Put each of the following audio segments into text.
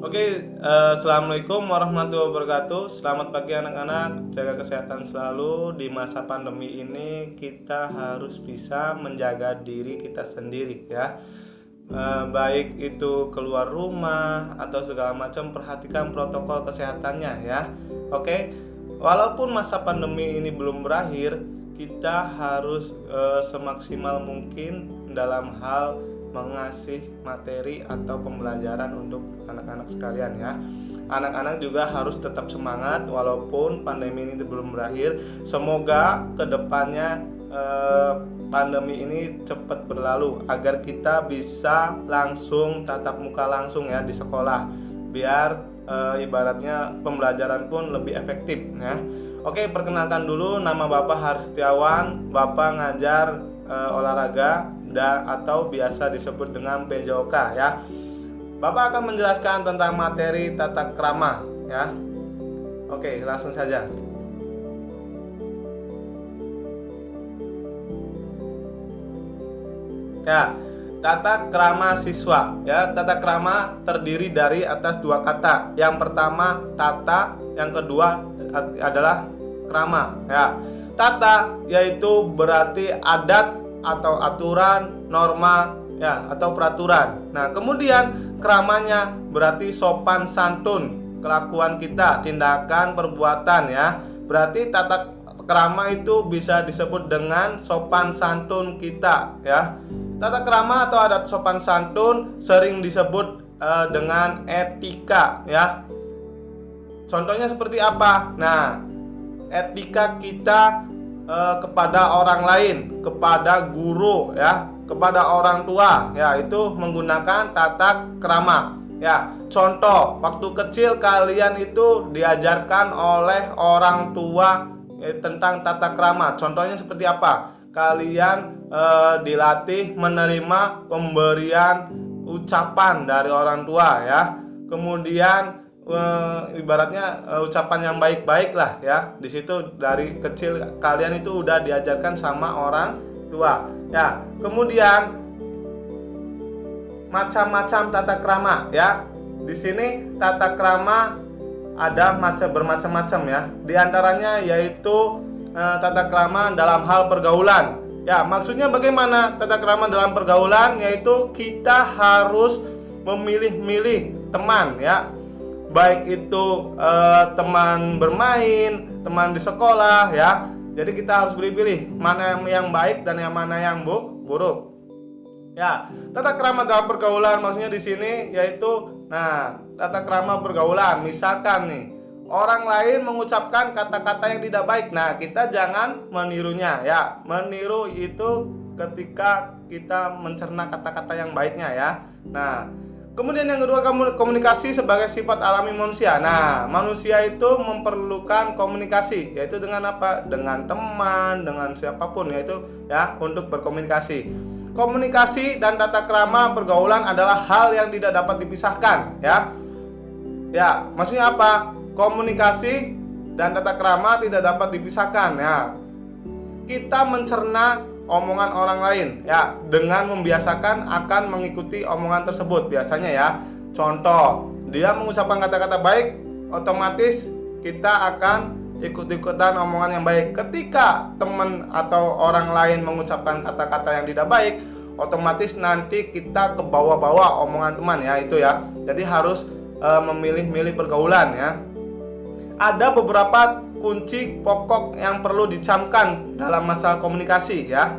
Assalamualaikum warahmatullahi wabarakatuh. Selamat pagi anak-anak, jaga kesehatan selalu. Di masa pandemi ini kita harus bisa menjaga diri kita sendiri ya. Baik itu keluar rumah atau segala macam, perhatikan protokol kesehatannya ya. Walaupun masa pandemi ini belum berakhir, kita harus semaksimal mungkin dalam hal mengasih materi atau pembelajaran untuk anak-anak sekalian ya. Anak-anak juga harus tetap semangat walaupun pandemi ini belum berakhir. Semoga kedepannya pandemi ini cepat berlalu agar kita bisa langsung tatap muka langsung ya di sekolah, biar ibaratnya pembelajaran pun lebih efektif ya. Perkenalkan dulu, nama Bapak Haris Setiawan. Bapak ngajar olahraga atau biasa disebut dengan PJOK ya. Bapak akan menjelaskan tentang materi tata krama ya. Langsung saja. Ya, tata krama siswa ya. Tata krama terdiri dari atas dua kata. Yang pertama tata, yang kedua adalah krama ya. Tata yaitu berarti adat atau aturan, norma ya, atau peraturan. Nah, kemudian kramanya berarti sopan santun, kelakuan kita, tindakan, perbuatan ya. Berarti tata krama itu bisa disebut dengan sopan santun kita ya. Tata krama atau adat sopan santun sering disebut dengan etika ya. Contohnya seperti apa? Nah, etika kita kepada orang lain, kepada guru ya, kepada orang tua ya, itu menggunakan tata krama ya. Contoh, waktu kecil kalian itu diajarkan oleh orang tua tentang tata krama. Contohnya seperti apa? Kalian dilatih menerima pemberian ucapan dari orang tua ya. Kemudian ibaratnya ucapan yang baik-baik lah ya. Di situ dari kecil kalian itu udah diajarkan sama orang tua ya. Kemudian macam-macam tata krama ya. Di sini tata krama ada bermacam-macam ya. Di antaranya yaitu tata krama dalam hal pergaulan ya. Maksudnya bagaimana tata krama dalam pergaulan? Yaitu kita harus memilih-milih teman ya. Baik itu teman bermain, teman di sekolah ya. Jadi kita harus pilih-pilih mana yang baik dan yang mana yang buruk. Ya, tata krama dalam pergaulan maksudnya di sini yaitu tata krama pergaulan. Misalkan nih, orang lain mengucapkan kata-kata yang tidak baik. Nah, kita jangan menirunya ya. Meniru itu ketika kita mencerna kata-kata yang baiknya ya. Nah, kemudian yang kedua, komunikasi sebagai sifat alami manusia. Nah, manusia itu memerlukan komunikasi, yaitu dengan apa? Dengan teman, dengan siapapun, yaitu ya, untuk berkomunikasi. Komunikasi dan tata krama pergaulan adalah hal yang tidak dapat dipisahkan ya. Ya, maksudnya apa? Komunikasi dan tata krama tidak dapat dipisahkan ya. Kita mencerna omongan orang lain ya, dengan membiasakan akan mengikuti omongan tersebut biasanya ya. Contoh, dia mengucapkan kata-kata baik, otomatis kita akan ikut-ikutan omongan yang baik. Ketika teman atau orang lain mengucapkan kata-kata yang tidak baik, otomatis nanti kita ke bawah-bawah omongan teman ya, itu ya. Jadi harus memilih-milih pergaulan ya. Ada beberapa kunci pokok yang perlu dicamkan dalam masalah komunikasi ya.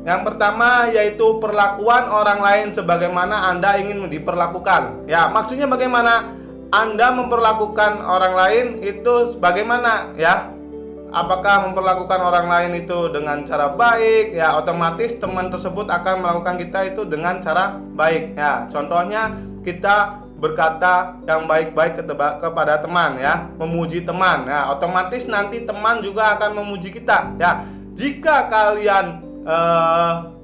Yang pertama yaitu perlakuan orang lain sebagaimana Anda ingin diperlakukan. Ya, maksudnya bagaimana? Anda memperlakukan orang lain itu bagaimana ya? Apakah memperlakukan orang lain itu dengan cara baik? Ya, otomatis teman tersebut akan melakukan kita itu dengan cara baik ya. Contohnya kita berkata yang baik-baik kepada teman ya, memuji teman ya, otomatis nanti teman juga akan memuji kita ya. Jika kalian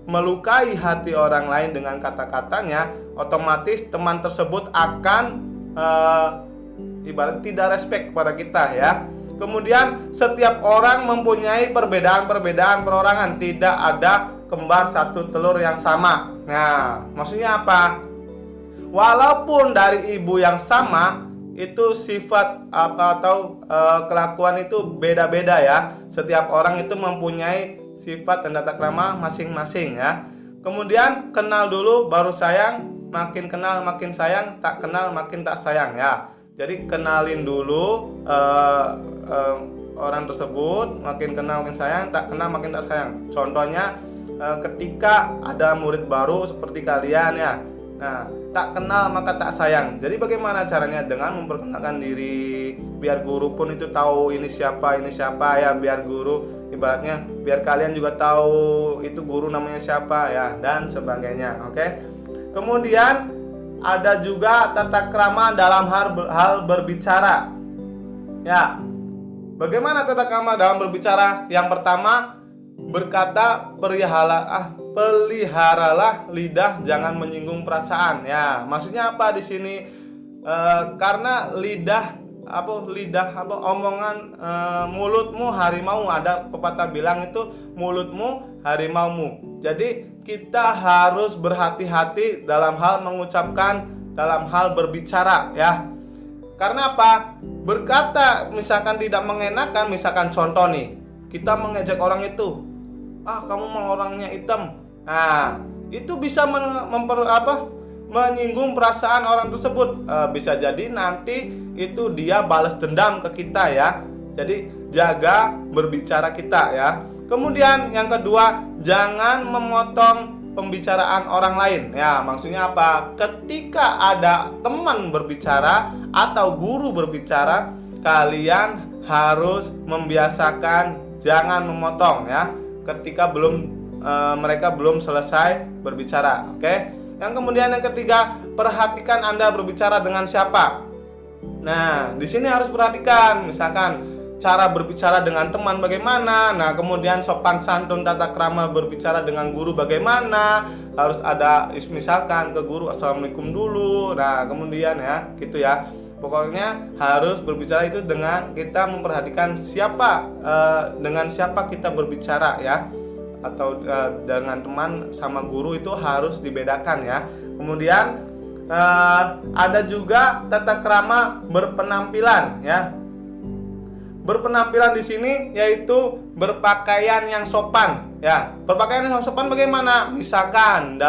melukai hati orang lain dengan kata-katanya, otomatis teman tersebut akan ibarat tidak respect kepada kita ya. Kemudian setiap orang mempunyai perbedaan-perbedaan perorangan, tidak ada kembar satu telur yang sama. Nah, maksudnya apa? walaupun dari ibu yang sama, itu sifat atau kelakuan itu beda-beda ya. Setiap orang itu mempunyai sifat dan tata krama masing-masing ya. Kemudian kenal dulu baru sayang, makin kenal makin sayang, tak kenal makin tak sayang ya. Jadi kenalin dulu orang tersebut, makin kenal makin sayang, tak kenal makin tak sayang. Contohnya ketika ada murid baru seperti kalian ya. Nah, tak kenal maka tak sayang. Jadi bagaimana caranya? Dengan memperkenalkan diri, biar guru pun itu tahu ini siapa ya, biar guru ibaratnya biar kalian juga tahu itu guru namanya siapa ya, dan sebagainya. Oke. Kemudian ada juga tata krama dalam hal berbicara. Ya. Bagaimana tata krama dalam berbicara? Yang pertama, berkata peliharalah lidah, jangan menyinggung perasaan. Ya, maksudnya apa di sini? Karena omongan mulutmu harimau. Ada pepatah bilang itu mulutmu harimaumu. Jadi kita harus berhati-hati dalam hal mengucapkan, dalam hal berbicara ya. Karena apa? Berkata misalkan tidak mengenakan, misalkan contoh nih, kita mengejek orang itu, kamu mau orangnya hitam. Nah, itu bisa menyinggung perasaan orang tersebut. Bisa jadi nanti itu dia balas dendam ke kita ya. Jadi jaga berbicara kita ya. Kemudian yang kedua, jangan memotong pembicaraan orang lain. Ya, maksudnya apa? Ketika ada teman berbicara atau guru berbicara, kalian harus membiasakan jangan memotong ya. Ketika mereka belum selesai berbicara. Oke. Yang kemudian yang ketiga, perhatikan Anda berbicara dengan siapa. Nah, di sini harus perhatikan, misalkan cara berbicara dengan teman bagaimana. Nah, kemudian sopan santun tata krama berbicara dengan guru bagaimana. Harus ada misalkan ke guru assalamualaikum dulu. Nah, kemudian ya, gitu ya. Pokoknya harus berbicara itu dengan kita memperhatikan siapa, dengan siapa kita berbicara ya. Atau dengan teman sama guru itu harus dibedakan ya. Kemudian ada juga tata krama berpenampilan ya. Berpenampilan di sini yaitu berpakaian yang sopan ya. Berpakaian yang sopan bagaimana? Misalkan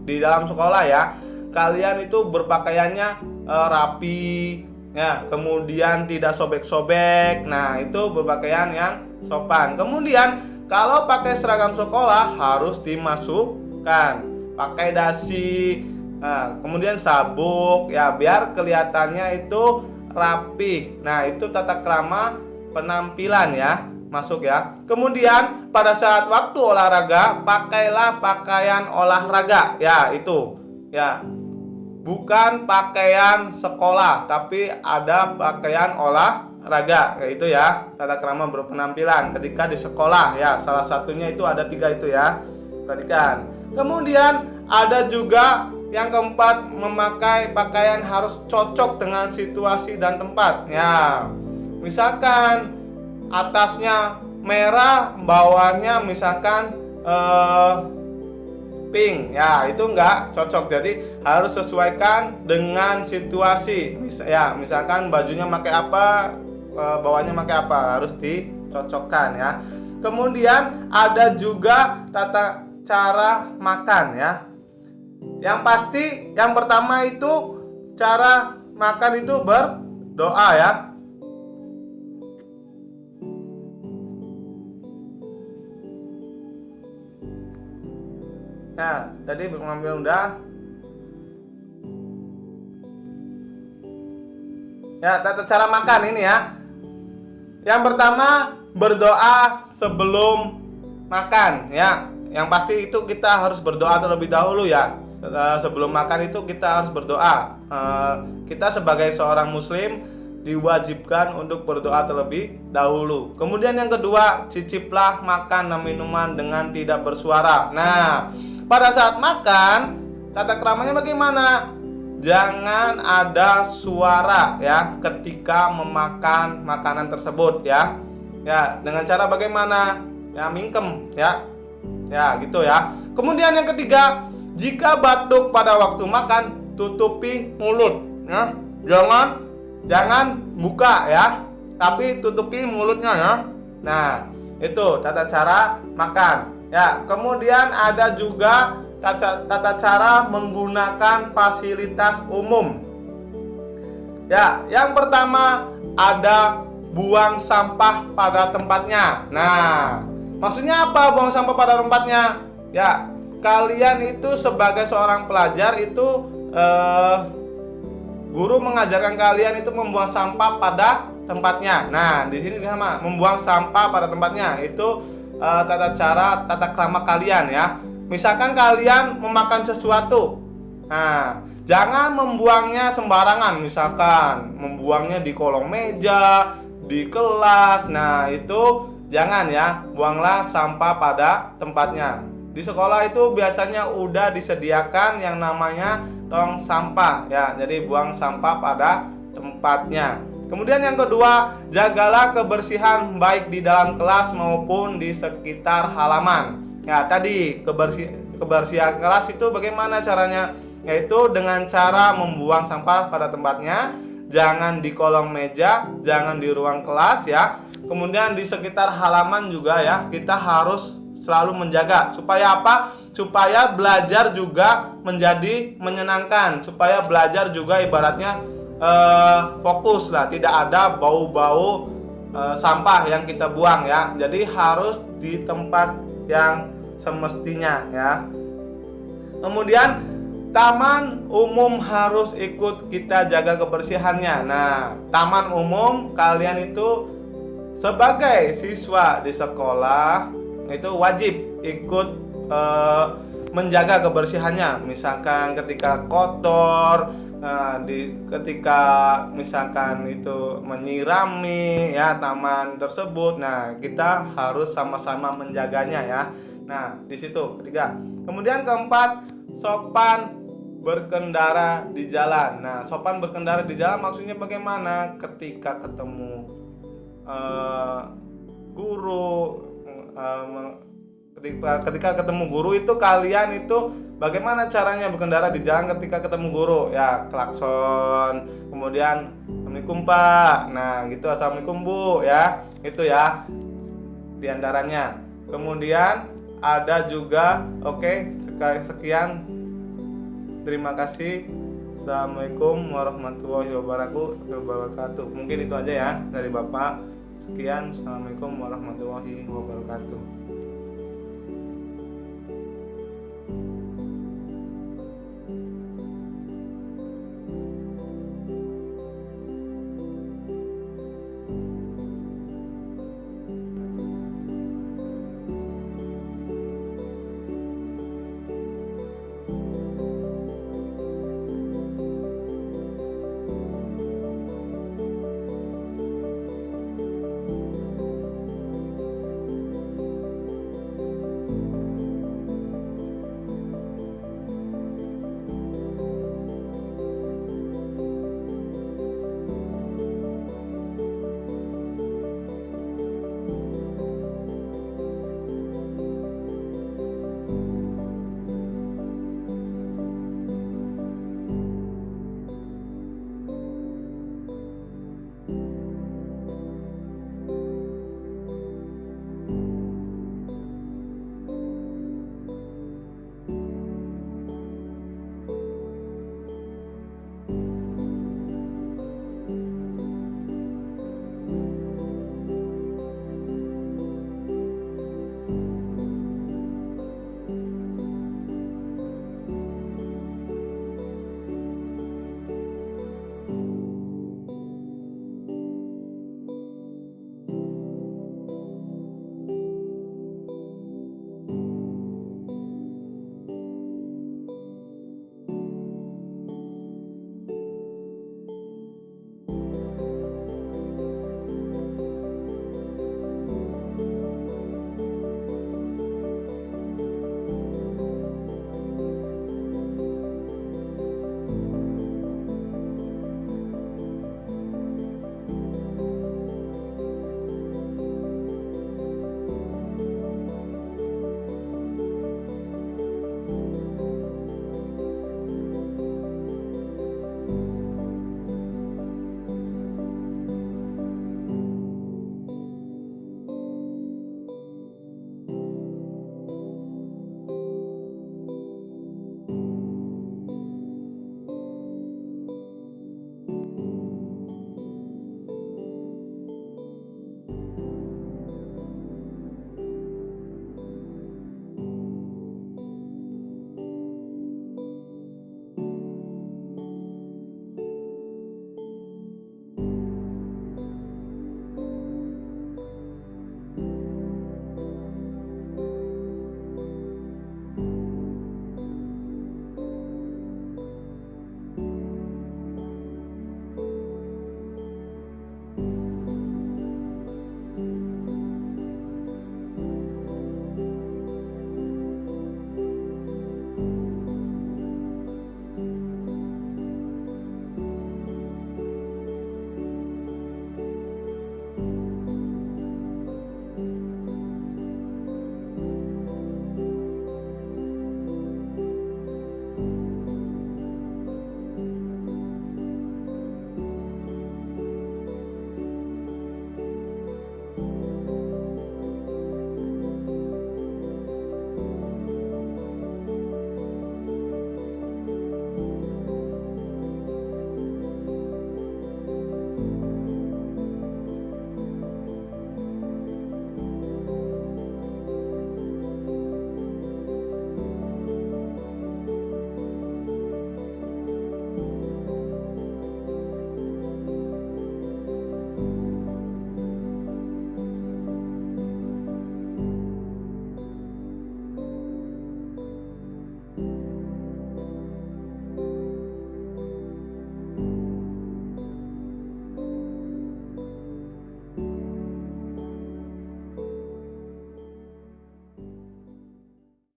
di dalam sekolah ya, kalian itu berpakaiannya rapi ya, kemudian tidak sobek-sobek. Nah, itu berpakaian yang sopan. Kemudian kalau pakai seragam sekolah harus dimasukkan, pakai dasi, kemudian sabuk ya, biar kelihatannya itu rapi. Nah, itu tata krama penampilan ya, masuk ya. Kemudian pada saat waktu olahraga, pakailah pakaian olahraga ya, itu ya. Bukan pakaian sekolah, tapi ada pakaian olahraga, yaitu ya tata krama berpenampilan ketika di sekolah ya. Salah satunya itu ada 3 itu ya. Perhatikan. Kemudian ada juga yang keempat, memakai pakaian harus cocok dengan situasi dan tempat. Ya, misalkan atasnya merah, bawahnya misalkan pink. Ya, itu enggak cocok. Jadi harus sesuaikan dengan situasi. Misalkan bajunya pakai apa, bawahnya pakai apa, harus dicocokkan ya. Kemudian ada juga tata cara makan ya. Yang pasti yang pertama itu cara makan itu berdoa ya. Nah, tadi pengambilan udah. Ya, tata cara makan ini ya. Yang pertama berdoa sebelum makan ya. Yang pasti itu kita harus berdoa terlebih dahulu ya. Sebelum makan itu kita harus berdoa. Kita sebagai seorang muslim diwajibkan untuk berdoa terlebih dahulu. Kemudian yang kedua, ciciplah makan dan minuman dengan tidak bersuara. Nah, pada saat makan, tata keramanya bagaimana? Jangan ada suara ya ketika memakan makanan tersebut ya. Ya, dengan cara bagaimana? Ya, mingkem ya. Ya, gitu ya. Kemudian yang ketiga, jika batuk pada waktu makan, tutupi mulut ya. Jangan buka ya, tapi tutupi mulutnya ya. Nah, itu tata cara makan ya. Kemudian ada juga tata cara menggunakan fasilitas umum. Ya, yang pertama ada buang sampah pada tempatnya. Nah, maksudnya apa buang sampah pada tempatnya? Ya, kalian itu sebagai seorang pelajar itu guru mengajarkan kalian itu membuang sampah pada tempatnya. Nah, di sini sama membuang sampah pada tempatnya itu tata krama kalian ya. Misalkan kalian memakan sesuatu, nah jangan membuangnya sembarangan. Misalkan membuangnya di kolong meja, di kelas. Nah, itu jangan ya. Buanglah sampah pada tempatnya. Di sekolah itu biasanya udah disediakan yang namanya tong sampah ya. Jadi buang sampah pada tempatnya. Kemudian yang kedua, jagalah kebersihan baik di dalam kelas maupun di sekitar halaman. Ya, tadi kebersihan kelas itu bagaimana caranya? Yaitu dengan cara membuang sampah pada tempatnya, jangan di kolong meja, jangan di ruang kelas ya. Kemudian di sekitar halaman juga ya, kita harus selalu menjaga. Supaya apa? Supaya belajar juga menjadi menyenangkan. Supaya belajar juga ibaratnya fokus lah. Tidak ada bau-bau sampah yang kita buang ya. Jadi harus di tempat yang semestinya ya. Kemudian taman umum harus ikut kita jaga kebersihannya. Nah, taman umum kalian itu sebagai siswa di sekolah itu wajib ikut menjaga kebersihannya. Misalkan ketika kotor, ketika misalkan itu menyirami ya taman tersebut, nah kita harus sama-sama menjaganya ya. Nah, di situ ketiga. Kemudian keempat, sopan berkendara di jalan. Nah, sopan berkendara di jalan maksudnya bagaimana? Ketika ketemu guru, ketika ketemu guru itu kalian itu bagaimana caranya berkendara di jalan ketika ketemu guru ya, klakson, kemudian assalamualaikum pak, nah gitu, assalamualaikum bu ya, itu ya diantaranya. Kemudian ada juga sekian, terima kasih, assalamualaikum warahmatullahi wabarakatuh. Mungkin itu aja ya dari bapak. Sekian, assalamualaikum warahmatullahi wabarakatuh.